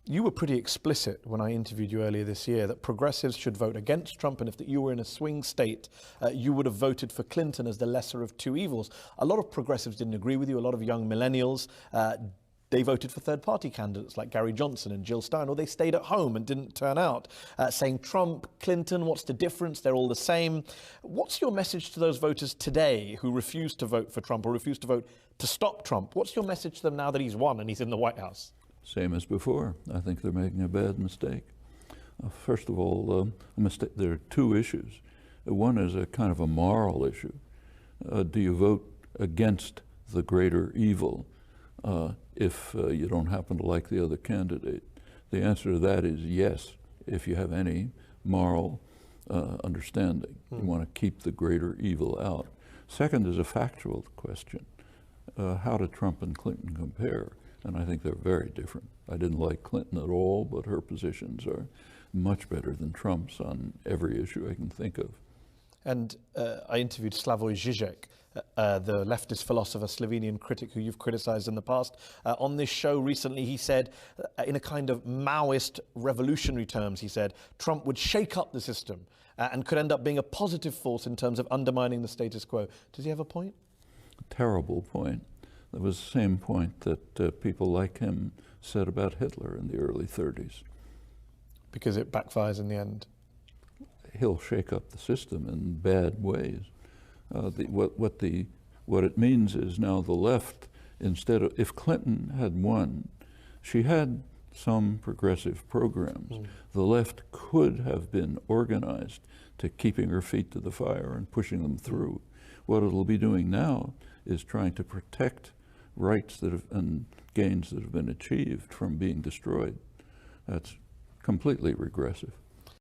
You were pretty explicit when I interviewed you earlier this year that progressives should vote against Trump, and if you were in a swing state, you would have voted for Clinton as the lesser of two evils. A lot of progressives didn't agree with you. A lot of young millennials, they voted for third-party candidates like Gary Johnson and Jill Stein, or they stayed at home and didn't turn out, saying Trump, Clinton, what's the difference? They're all the same. What's your message to those voters today who refuse to vote for Trump or refuse to vote to stop Trump? What's your message to them now that he's won and he's in the White House? Same as before. I think they're making a bad mistake. First of all, there are two issues. One is a kind of a moral issue. Do you vote against the greater evil if you don't happen to like the other candidate? The answer to that is yes, if you have any moral understanding. You want to keep the greater evil out. Second is a factual question. How do Trump and Clinton compare? And I think they're very different. I didn't like Clinton at all, but her positions are much better than Trump's on every issue I can think of. And I interviewed Slavoj Žižek, the leftist philosopher, Slovenian critic who you've criticized in the past. On this show recently, he said, in a kind of Maoist revolutionary terms, he said, Trump would shake up the system and could end up being a positive force in terms of undermining the status quo. Does he have a point? A terrible point. That was the same point that people like him said about Hitler in the early 30s. Because it backfires in the end. He'll shake up the system in bad ways. What it means is now the left, instead of, if Clinton had won, she had some progressive programs. The left could have been organized to keeping her feet to the fire and pushing them through. What it'll be doing now is trying to protect rights and gains that have been achieved from being destroyed. That's completely regressive.